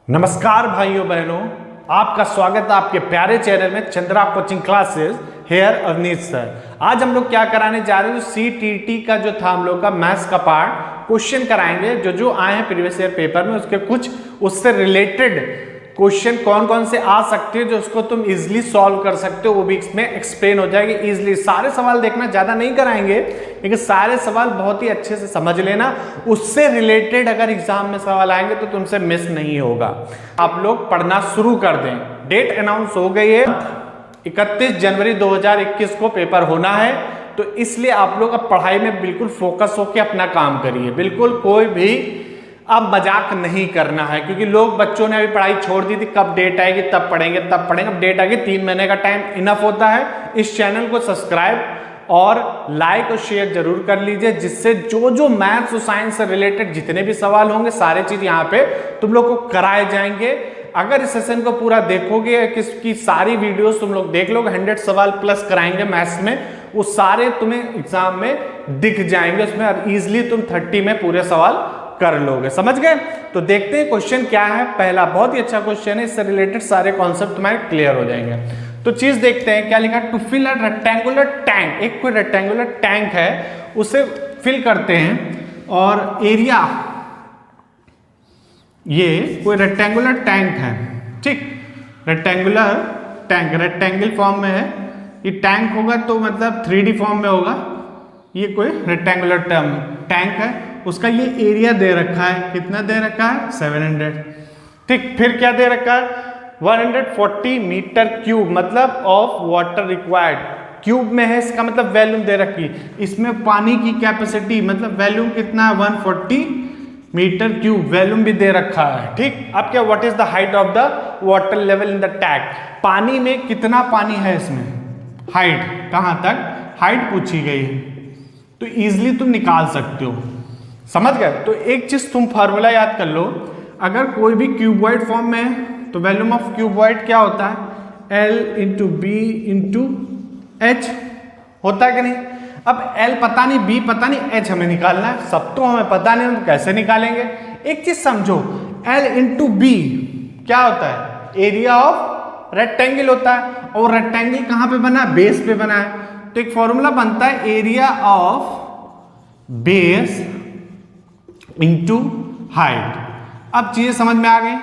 नमस्कार भाइयों बहनों, आपका स्वागत है आपके प्यारे चैनल में Chandra coaching classes. Here Avnish sir. आज हम लोग क्या कराने जा रहे हैं, जो सीटीटी का जो था हम लोग का मैथ्स का पार्ट क्वेश्चन कराएंगे। जो आए हैं प्रीवियस ईयर पेपर में, उसके कुछ उससे रिलेटेड क्वेश्चन कौन कौन से आ सकते हैं जो उसको तुम इजीली सॉल्व कर सकते हो, वो भी इसमें एक्सप्लेन हो जाएगी इजीली। सारे सवाल देखना, ज्यादा नहीं कराएंगे लेकिन सारे सवाल बहुत ही अच्छे से समझ लेना। उससे रिलेटेड अगर एग्जाम में सवाल आएंगे तो तुमसे मिस नहीं होगा। आप लोग पढ़ना शुरू कर दें। डेट अनाउंस हो गई है, 31 जनवरी 2021 को पेपर होना है, तो इसलिए आप लोग अब पढ़ाई में बिल्कुल फोकस होकर अपना काम करिए। बिल्कुल कोई भी अब मजाक नहीं करना है, क्योंकि लोग बच्चों ने अभी पढ़ाई छोड़ दी थी, कब डेट आएगी तब पढ़ेंगे तब पढ़ेंगे। अब डेट आएगी, 3 महीने का टाइम इनफ होता है। इस चैनल को सब्सक्राइब और लाइक और शेयर जरूर कर लीजिए, जिससे जो मैथ्स और साइंस से रिलेटेड जितने भी सवाल होंगे सारे चीज यहाँ पे तुम लोग को कराए जाएंगे। अगर इस सेशन को पूरा देखोगे, किसकी सारी वीडियोस तुम लोग देख लोगे, 100 सवाल प्लस कराएंगे मैथ्स में, वो सारे तुम्हें एग्जाम में दिख जाएंगे। उसमें इजिली तुम 30 में पूरे सवाल कर लोगे। समझ गए? तो देखते हैं क्वेश्चन क्या है। पहला बहुत ही अच्छा क्वेश्चन है, इससे रिलेटेड सारे कॉन्सेप्ट तुम्हारे क्लियर हो जाएंगे। तो चीज देखते हैं क्या लिखा। To fill a rectangular tank, एक कोई रेक्टेंगुलर टैंक है, उसे फिल करते हैं और एरिया, ये कोई रेक्टेंगुलर टैंक है, ठीक, रेक्टेंगुलर टैंक रेक्टेंगल फॉर्म में है। ये टैंक होगा तो मतलब 3D फॉर्म में होगा। ये कोई रेक्टेंगुलर टैंक है, उसका ये एरिया दे रखा है, कितना दे रखा है 700, ठीक। फिर क्या दे रखा है 140 मीटर क्यूब, मतलब ऑफ वाटर रिक्वायर्ड, क्यूब में है, इसका मतलब वॉल्यूम दे रखी। इसमें पानी की कैपेसिटी मतलब वॉल्यूम कितना है 140 मीटर क्यूब, वॉल्यूम भी दे रखा है, ठीक। अब क्या, what is the height of the water level in the tank, पानी में कितना पानी है इसमें, हाइट कहां तक हाइट पूछी गई है, तो इजिली तुम निकाल सकते हो। समझ गए? तो एक चीज तुम फार्मूला याद कर लो, अगर कोई भी क्यूबॉइड फॉर्म में है तो वॉल्यूम ऑफ क्यूबॉइड क्या होता है, L into B into H, होता है कि नहीं। अब L पता नहीं, B पता नहीं, H हमें निकालना है, सब तो हमें पता नहीं, हम कैसे निकालेंगे। एक चीज समझो, L इंटू बी क्या होता है, एरिया ऑफ रेक्टेंगल होता है, और रेक्टेंगल कहां पे बना है, बेस पे बना है। तो एक फॉर्मूला बनता है area of base into height. अब चीजें समझ में आ गई।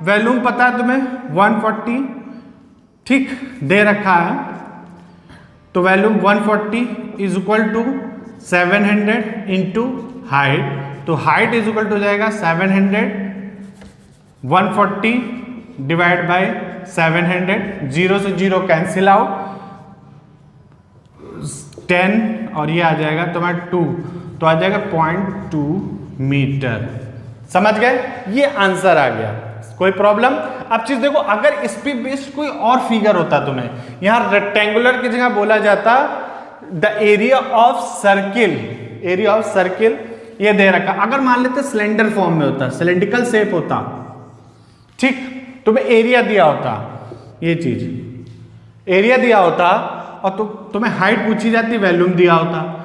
वॉल्यूम पता है तुम्हें 140, ठीक, दे रखा है, तो volume 140 is equal to 700 into height, तो हाइट इज इक्वल टू हो जाएगा 700, 140 डिवाइड बाय 700, 0 से 0 कैंसिल आउट, 10 और ये आ जाएगा तुम्हारा 2, तो आ जाएगा 0.2 मीटर। समझ गए? ये आंसर आ गया, कोई प्रॉब्लम। अब चीज देखो, अगर इस पे बेस्ड कोई और फिगर होता, तुम्हें यहां रेक्टेंगुलर की जगह बोला जाता the area of circle, area of circle ये दे रखा। अगर मान लेते सिलेंडर फॉर्म में होता, सिलेंड्रिकल शेप होता, ठीक, तुम्हें एरिया दिया होता, ये चीज एरिया दिया होता, और तो तुम्हें हाइट पूछी जाती, वॉल्यूम दिया होता।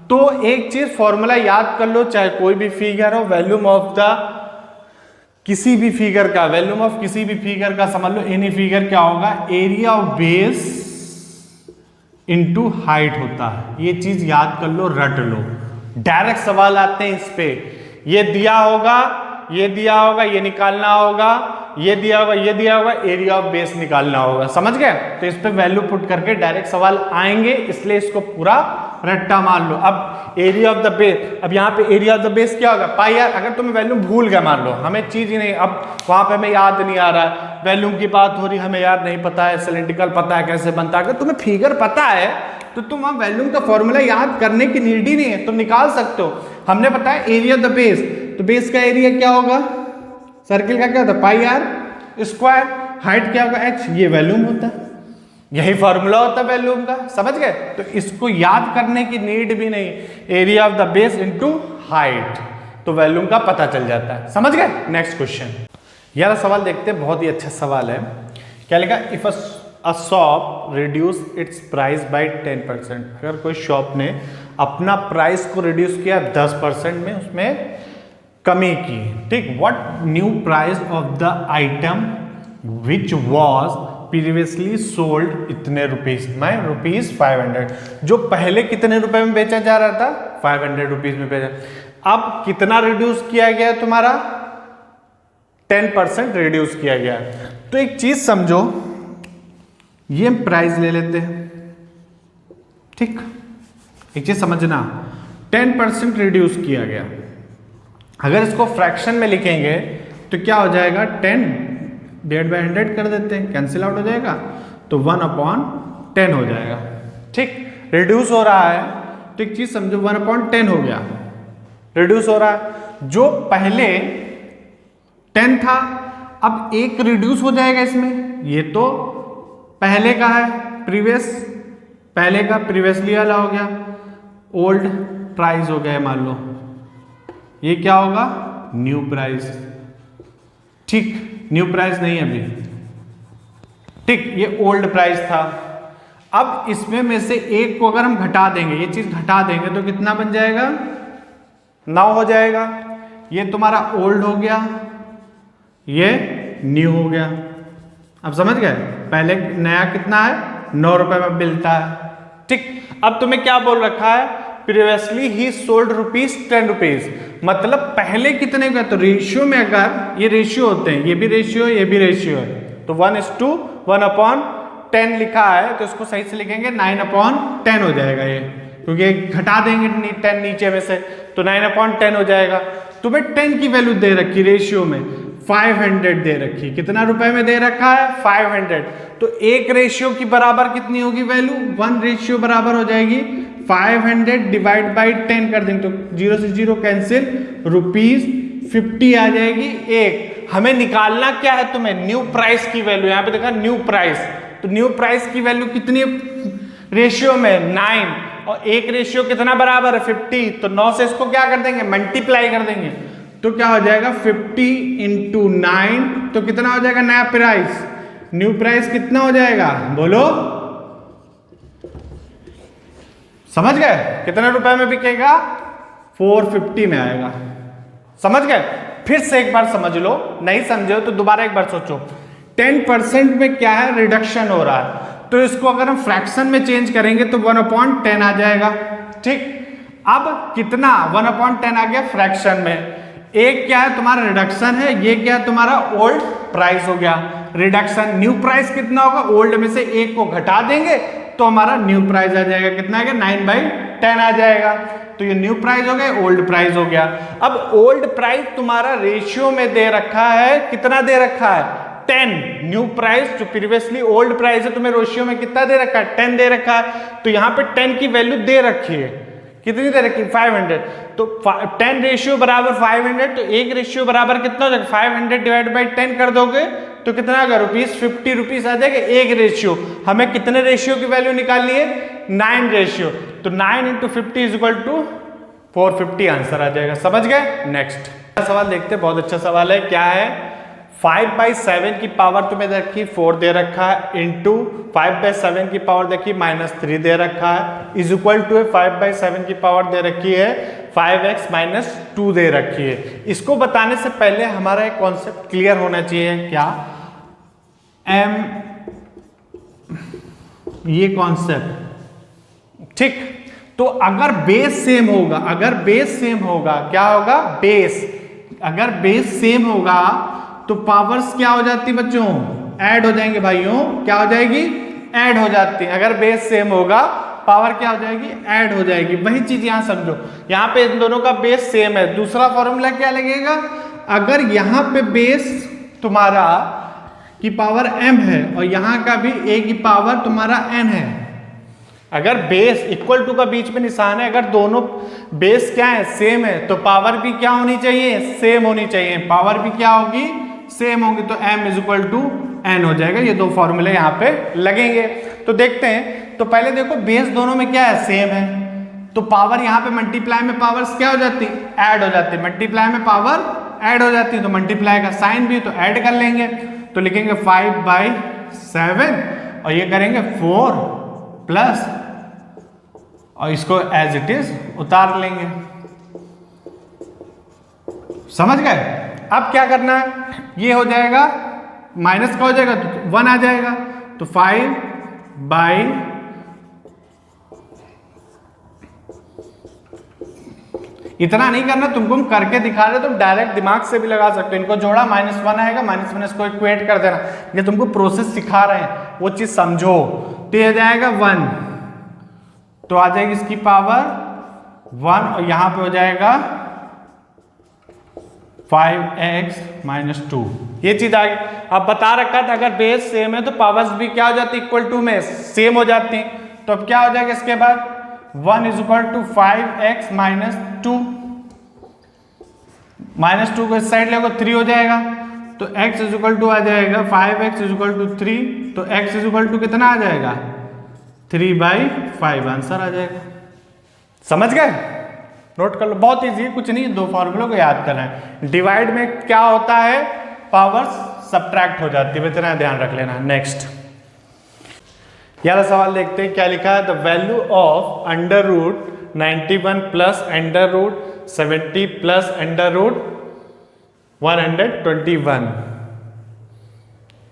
तो एक चीज फॉर्मूला याद कर लो, चाहे कोई भी फिगर हो, वॉल्यूम ऑफ द किसी भी फिगर का, वॉल्यूम ऑफ किसी भी फिगर का, समझ लो एनी फिगर क्या होगा, area of base into height होता है। ये चीज याद कर लो, रट लो। डायरेक्ट सवाल आते हैं इस पे, ये दिया होगा, ये दिया होगा, ये निकालना होगा, ये दिया होगा, ये दिया होगा, एरिया ऑफ बेस निकालना होगा। समझ गए? तो इस पे वैल्यू पुट करके डायरेक्ट सवाल आएंगे, इसलिए इसको पूरा रट्टा मान लो। अब एरिया ऑफ द बेस, अब यहाँ पे एरिया ऑफ द बेस क्या होगा, पाई आर। अगर तुम्हें वैल्यू भूल गए, मान लो हमें चीज ही नहीं, अब वहां पे हमें याद नहीं आ रहा है, वैल्यूम की बात हो रही, हमें याद नहीं पता है, सिलेंड्रिकल पता है कैसे बनता है। अगर तुम्हें फिगर पता है तो तुम वहां वैल्यूम का फॉर्मूला याद करने की नीड ही नहीं है, तुम निकाल सकते हो। हमने पता है एरिया ऑफ द बेस, तो बेस का एरिया क्या होगा, सर्किल का क्या होता है, पाई आर स्क्वायर, हाइट क्या होगा h, ये वॉल्यूम होता है, यही फॉर्मूला होता है वॉल्यूम का। समझ गए? तो इसको याद करने की नीड भी नहीं, area of the base into height, तो वॉल्यूम का पता चल जाता है। समझ गए? नेक्स्ट क्वेश्चन, यार सवाल देखते हैं, बहुत ही अच्छा सवाल है। क्या लिखा, if a shop reduce it's price by 10%, अगर कोई शॉप ने अपना प्राइस को रिड्यूस किया 10% में, उसमें कमी की, ठीक। What new price of the item which was previously sold इतने रुपीज में, ₹500। जो पहले कितने रुपए में बेचा जा रहा था, 500 रुपीज में बेचा। अब कितना रिड्यूस किया गया तुम्हारा, 10% रिड्यूस किया गया। तो एक चीज समझो, ये प्राइस ले लेते हैं, ठीक। एक चीज समझना, 10% रिड्यूस किया गया। अगर इसको फ्रैक्शन में लिखेंगे तो क्या हो जाएगा, 10 डिवाइड बाय 100 कर देते हैं, कैंसिल आउट हो जाएगा, तो 1/10 हो जाएगा, ठीक। रिड्यूस हो रहा है तो एक चीज समझो, 1/10 हो गया, रिड्यूस हो रहा है। जो पहले 10 था, अब एक रिड्यूस हो जाएगा इसमें, ये तो पहले का है, प्रीवियस, पहले का प्रीवियसली वाला हो गया, ओल्ड प्राइस हो गया है मान लो, ये क्या होगा, न्यू प्राइस, ठीक। न्यू प्राइस नहीं है अभी, ठीक, ये ओल्ड प्राइस था। अब इसमें में से एक को अगर हम घटा देंगे, ये चीज घटा देंगे तो कितना बन जाएगा, 9 हो जाएगा। ये तुम्हारा ओल्ड हो गया, ये न्यू हो गया। अब समझ गए, पहले नया कितना है, 9 रुपए में मिलता है, ठीक। अब तुम्हें क्या बोल रखा है, प्रीवियसली ही सोल्ड ₹10, मतलब पहले कितने का, तो रेशियो में अगर ये रेशियो होते हैं, ये भी रेशियो है, ये भी रेशियो है, तो 1:1/10 लिखा है, तो इसको सही से लिखेंगे 9/10 हो जाएगा ये, क्योंकि घटा देंगे 10 नीचे में से, तो 9/10 हो जाएगा। तुम्हें 10 की वैल्यू दे रखी रेशियो में, 500 दे रखी, कितना रुपए में दे रखा है, 500। तो एक रेशियो की बराबर कितनी होगी वैल्यू, 1 रेशियो बराबर हो जाएगी 500 डिवाइड बाई 10 कर देंगे, तो 0 से 0 कैंसिल, ₹50 आ जाएगी एक। हमें निकालना क्या है तुम्हें, न्यू प्राइस की वैल्यू। यहां पे देखा न्यू प्राइस, तो न्यू प्राइस की वैल्यू कितनी रेशियो में, 9, और एक रेशियो कितना बराबर है, 50, तो 9 से इसको क्या कर देंगे, मल्टीप्लाई कर देंगे, तो क्या हो जाएगा 50 × 9, तो कितना हो जाएगा नया प्राइस, न्यू प्राइस कितना हो जाएगा, बोलो, समझ गए, कितने रुपए में बिकेगा, 450 में आएगा। समझ गए, फिर से एक बार समझ लो, नहीं समझे हो तो दोबारा एक बार सोचो। 10% में क्या है, रिडक्शन हो रहा है, तो इसको अगर हम फ्रैक्शन में चेंज करेंगे तो 1/10 आ जाएगा, ठीक। अब कितना, 1/10 आ गया फ्रैक्शन में। एक क्या है तुम्हारा रिडक्शन है, ये क्या है तुम्हारा ओल्ड प्राइस हो गया, रिडक्शन। न्यू प्राइस कितना होगा, ओल्ड में से एक को घटा देंगे तो हमारा न्यू प्राइस आ जाएगा, कितना आ गया, 9/10 आ जाएगा। तो ये न्यू प्राइस हो गया, ओल्ड प्राइस हो गया। अब ओल्ड प्राइस तुम्हारा रेशियो में दे रखा है, कितना दे रखा है, 10। न्यू प्राइस जो प्रीवियसली ओल्ड प्राइस है, तुम्हें रेशियो में कितना दे रखा है, 10 दे रखा है। तो यहाँ पे 10 की वैल्यू दे रखी है, कितनी दे रखी, 500। तो 10 रेशियो बराबर 500, तो एक रेशियो बराबर कितना हो जाएगा, 500 डिवाइड बाई 10 कर दोगे तो कितना आ गया, ₹50 आ जाएगा एक रेशियो। हमें कितने रेशियो की वैल्यू निकालनी है, 9 रेशियो, तो 9 × 50 = 450 आंसर आ जाएगा। समझ गए। नेक्स्ट सवाल देखते हैं, बहुत अच्छा सवाल है। क्या है, 5/7 की पावर तुम्हें रखी 4 दे रखा है, इंटू 5/7 की पावर देखिए -3 दे रखा है, इज इक्वल टू 5/7 की पावर दे रखी है 5x - 2 दे रखी है। इसको बताने से पहले हमारा एक कॉन्सेप्ट क्लियर होना चाहिए, क्या, ये कॉन्सेप्ट, ठीक। तो अगर बेस सेम होगा, अगर बेस सेम होगा, क्या होगा, बेस, अगर बेस सेम होगा तो पावर्स क्या हो जाती बच्चों, ऐड हो जाएंगे भाइयों, क्या हो जाएगी, ऐड हो जाती है। अगर बेस सेम होगा पावर क्या हो जाएगी, ऐड हो जाएगी। वही चीज यहां समझो, यहां पे इन दोनों का बेस सेम है। दूसरा फॉर्मूला क्या लगेगा, अगर यहां पे बेस तुम्हारा की पावर m है और यहां का भी a की पावर तुम्हारा n है, अगर बेस इक्वल टू का बीच में निशान है, अगर दोनों बेस क्या है, सेम है, तो पावर भी क्या होनी चाहिए, सेम होनी चाहिए। पावर भी क्या होगी, सेम होगी, तो m = n हो जाएगा। ये दो फॉर्मूले यहाँ पे लगेंगे। तो देखते हैं, तो पहले देखो बेस दोनों में क्या है, सेम है, तो पावर यहाँ पे मल्टीप्लाई में पावर्स क्या हो जाती है, ऐड हो जाती है। मल्टीप्लाई में पावर ऐड हो जाती है, तो मल्टीप्लाई का साइन भी तो ऐड कर लेंगे, तो लिखेंगे 5/7 और ये करेंगे 4 प्लस, और इसको एज इट इज उतार लेंगे। समझ गए? अब क्या करना है, ये हो जाएगा माइनस का हो जाएगा तो 1 आ जाएगा, तो 5 बाई इतना नहीं करना, तुमको हम करके दिखा रहे, तुम डायरेक्ट दिमाग से भी लगा सकते हो। इनको जोड़ा -1 आएगा, -1 इसको इक्वेट कर देना। ये तुमको प्रोसेस सिखा रहे हैं, वो चीज समझो। तो ये जाएगा 1, तो आ जाएगी इसकी पावर 1 और यहां पे हो जाएगा 5x - 2। ये चीज आ गई। अब बता रखा था अगर बेस सेम है तो पावर्स भी क्या हो जाती है, इक्वल टू में सेम हो जाती हैं। तो अब क्या हो जाएगा इसके बाद 1 = 5x - 2, -2 को इस साइड ले 3 हो जाएगा, तो x = आ जाएगा 5x = 3, तो x = कितना आ जाएगा 3/5 आंसर आ जाएगा। समझ गए? नोट कर लो, बहुत इजी है, कुछ नहीं, दो फॉर्मूलों को याद करना है। डिवाइड में क्या होता है, पावर्स सब्ट्रैक्ट हो जाती है, इतना ध्यान रख लेना। नेक्स्ट यार सवाल देखते हैं क्या लिखा है। द वैल्यू ऑफ √91 + √70 + √121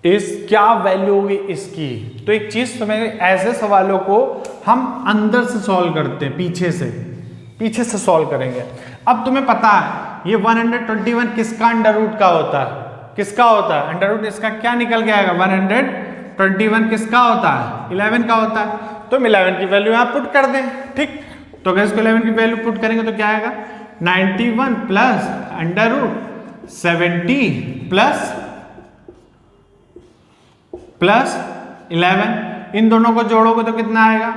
इस क्या वैल्यू होगी इसकी। तो एक चीज तुम्हें, ऐसे सवालों को हम अंदर से सॉल्व करते हैं, पीछे से सॉल्व करेंगे। अब तुम्हें पता है ये 121 किसका अंडर रूट का होता है, किसका होता है अंडर रूट, इसका क्या निकल के आएगा 121 किसका होता है 11 का होता है। तो हम 11 की वैल्यू यहां पुट कर दें, ठीक। तो अगर इसको 11 की वैल्यू पुट करेंगे तो क्या आएगा 91 + √70 + 11, इन दोनों को जोड़ोगे तो कितना आएगा।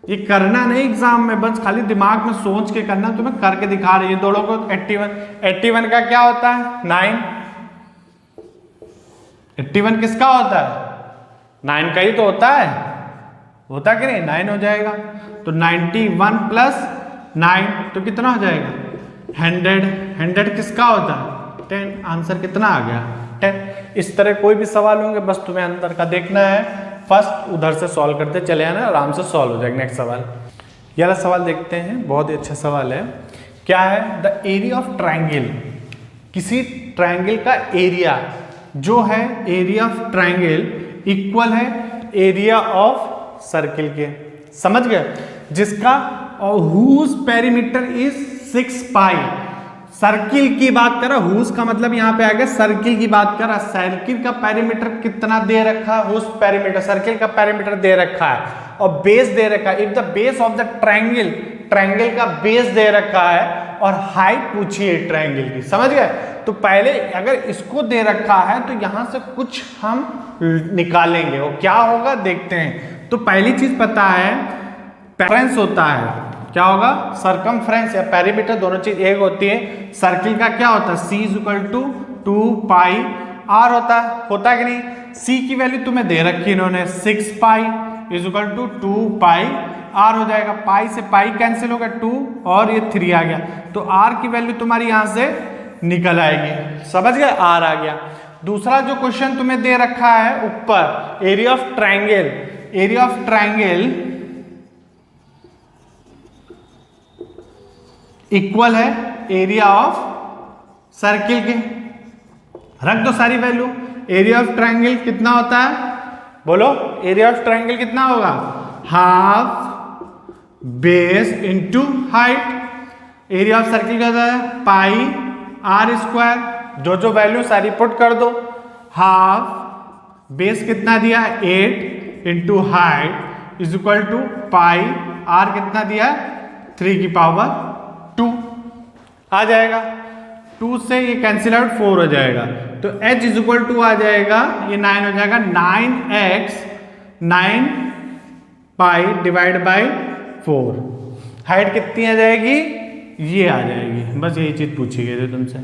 ये करना नहीं एग्जाम में, बस खाली दिमाग में सोच के करना, तुम्हें करके दिखा रही है। दोनों को 81 का क्या होता है 9, 81 किसका होता है 9 का ही तो होता है, होता कि नहीं 9 हो जाएगा। तो 91 + 9 तो कितना हो जाएगा 100 किसका होता है 10, आंसर कितना आ गया 10। इस तरह कोई भी सवाल होंगे बस तुम्हें अंदर का देखना है, फर्स्ट उधर से सॉल्व करते चले आना, आराम से सॉल्व हो जाएगा। नेक्स्ट सवाल, ये वाला सवाल देखते हैं, बहुत ही अच्छा सवाल है। क्या है, द एरिया ऑफ ट्राइंगल, किसी ट्राइंगल का एरिया जो है, एरिया ऑफ ट्राइंगल इक्वल है एरिया ऑफ सर्किल के, समझ गए, जिसका whose perimeter is 6 pi. Circle की बात करा, हुज का मतलब यहां पे आ गया सर्किल की बात करा, सर्किल का पेरीमीटर कितना दे रखा है, हुज पेरीमीटर सर्किल का पेरीमीटर दे रखा है और बेस दे रखा है। If the base of the triangle, triangle का बेस दे रखा है और हाइट पूछी है ट्राइंगल की, समझ गए। तो पहले अगर इसको दे रखा है तो यहां से कुछ हम निकालेंगे, वो क्या होगा देखते हैं। तो पहली चीज पता है पेरेंस होता है, क्या होगा सरकमफ्रेंस या पेरीमीटर, दोनों चीज एक होती है। सर्किल का क्या होता है C = 2 पाई r होता है कि नहीं। C की वैल्यू तुम्हें दे रखी इन्होंने 6 पाई = 2 पाई r हो जाएगा, पाई से पाई कैंसिल होगा 2 और ये 3 आ गया, तो r की वैल्यू तुम्हारी यहां से निकल आएगी, समझ गए, r आ गया। दूसरा जो क्वेश्चन तुम्हें दे रखा है ऊपर, area of triangle, area of triangle equal है एरिया ऑफ सर्किल के, रख दो सारी वैल्यू। एरिया ऑफ ट्राइंगल कितना होता है बोलो, एरिया ऑफ ट्राइंगल कितना होगा half base into height. Area of circle क्या होता है पाई r², जो वैल्यू सारी पुट कर दो। हाफ बेस कितना दिया 8 इंटू हाइट = पाई, r कितना दिया 3 की पावर 2 आ जाएगा। 2 से ये कैंसिल आउट 4 हो जाएगा, तो h = आ जाएगा, ये 9 हो जाएगा 9x 9 पाई / 4। हाइट कितनी आ जाएगी, ये आ जाएगी। बस यही चीज पूछी गई थी तुमसे,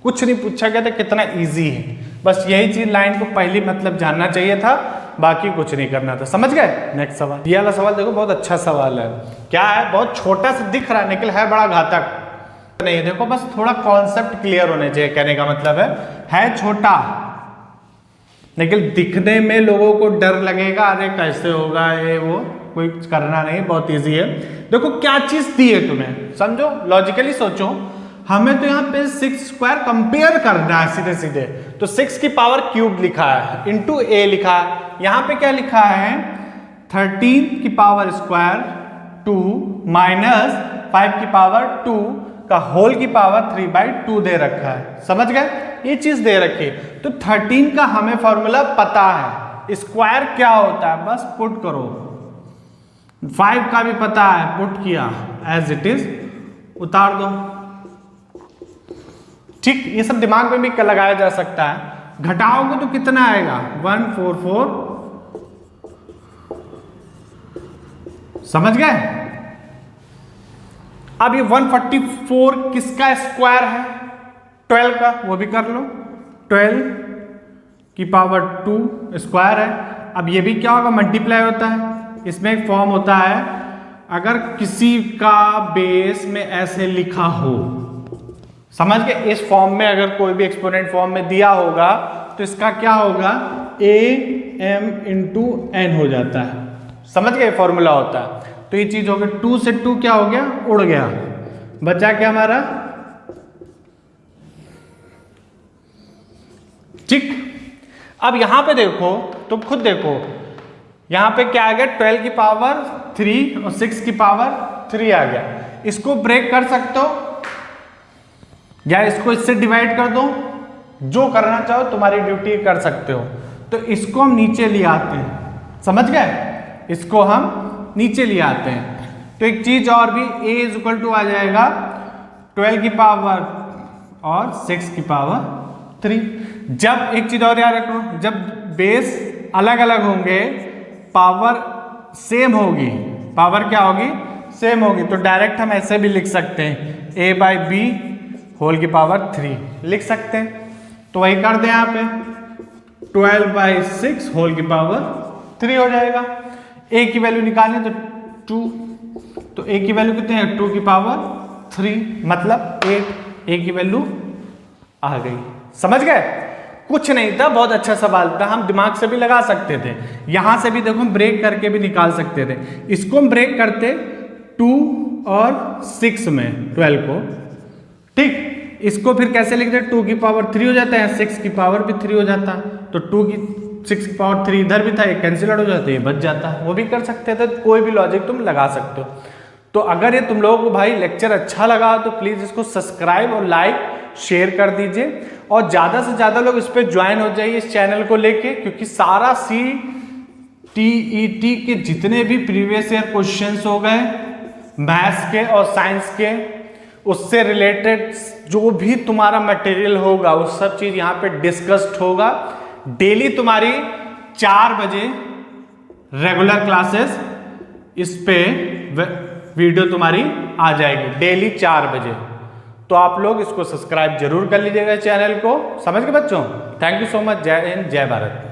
कुछ नहीं पूछा गया था, कितना इजी है, बस यही चीज लाइन को पहली मतलब जानना चाहिए था, बाकी कुछ नहीं करना था, समझ गए। नेक्स्ट सवाल, ये वाला सवाल देखो बहुत अच्छा सवाल है। क्या है, बहुत छोटा सा दिख रहा है लेकिन है बड़ा घातक नहीं। देखो बस थोड़ा कॉन्सेप्ट क्लियर होने चाहिए, कहने का मतलब है छोटा लेकिन दिखने में लोगों को डर लगेगा, अरे कैसे होगा ये वो, कोई करना नहीं, बहुत इजी है। देखो क्या चीज दी है तुम्हें, समझो लॉजिकली सोचो। हमें तो यहाँ पे 6 स्क्वायर कंपेयर करना है सीधे सीधे, तो 6 की पावर क्यूब लिखा है इंटू ए लिखा है। यहाँ पे क्या लिखा है 13 की पावर स्क्वायर 2 माइनस 5 की पावर 2 का होल की पावर 3/2 दे रखा है। समझ गए, ये चीज दे रखी है। तो 13 का हमें फॉर्मूला पता है, स्क्वायर क्या होता है बस पुट करो। 5 का भी पता है, पुट किया एज इट इज, उतार दो। ठीक, ये सब दिमाग में भी लगाया जा सकता है। घटाओगे तो कितना आएगा 144, समझ गए। अब ये 144 किसका स्क्वायर है 12 का, वो भी कर लो। 12 की पावर 2 स्क्वायर है। अब ये भी क्या होगा मल्टीप्लाई होता है। इसमें एक फॉर्म होता है, अगर किसी का बेस में ऐसे लिखा हो, समझ गए, इस फॉर्म में अगर कोई भी एक्सपोनेंट फॉर्म में दिया होगा तो इसका क्या होगा am इंटू n हो जाता है। समझ गए, फॉर्मूला होता है। तो ये चीज हो गई, 2 से 2 क्या हो गया, उड़ गया, बचा क्या हमारा। ठीक, अब यहां पे देखो, तुम खुद देखो, यहां पे क्या आ गया 12 की पावर 3 और 6 की पावर 3 आ गया। इसको ब्रेक कर सकते हो या इसको इससे डिवाइड कर दो, जो करना चाहो तुम्हारी ड्यूटी कर सकते हो। तो इसको हम नीचे ले आते हैं, समझ गए, इसको हम नीचे ले आते हैं। तो एक चीज और भी, a इज इक्वल टू आ जाएगा 12 की पावर और 6 की पावर 3। जब एक चीज और याद रखो, जब बेस अलग अलग होंगे पावर सेम होगी, पावर क्या होगी सेम होगी, तो डायरेक्ट हम ऐसे भी लिख सकते हैं a/b होल की पावर 3 लिख सकते हैं। तो वही कर दें यहाँ पे 12/6 होल की पावर 3 हो जाएगा। a की वैल्यू निकालें तो 2, तो a की वैल्यू कितनी है 2 की पावर 3 मतलब 8, a की वैल्यू आ गई। समझ गए, कुछ नहीं था, बहुत अच्छा सवाल था, हम दिमाग से भी लगा सकते थे। यहां से भी देखो हम ब्रेक करके भी निकाल सकते थे। इसको हम ब्रेक करते 2 और 6 में 12 को, ठीक। इसको फिर कैसे लिखते हैं 2 की पावर 3 हो जाता है, 6 की पावर भी 3 हो जाता, तो 6 की पावर 3 इधर भी था, ये कैंसिल आउट हो जाता है, ये बच जाता, वो भी कर सकते थे। कोई भी लॉजिक तुम लगा सकते हो। तो अगर ये तुम लोगों को भाई लेक्चर अच्छा लगा तो प्लीज इसको सब्सक्राइब और लाइक शेयर कर दीजिए, और ज्यादा से ज्यादा लोग इस पे ज्वाइन हो जाइए इस चैनल को लेके, क्योंकि सारा CTET के जितने भी प्रीवियस ईयर क्वेश्चंस हो गए मैथ्स के और साइंस के, उससे रिलेटेड जो भी तुम्हारा मटेरियल होगा वो सब चीज यहाँ पे डिस्कस्ड होगा। डेली तुम्हारी 4 बजे रेगुलर क्लासेस इस पे वीडियो तुम्हारी आ जाएगी डेली 4 बजे। तो आप लोग इसको सब्सक्राइब जरूर कर लीजिएगा चैनल को। समझ गए बच्चों, थैंक यू सो मच। जय हिंद, जय भारत।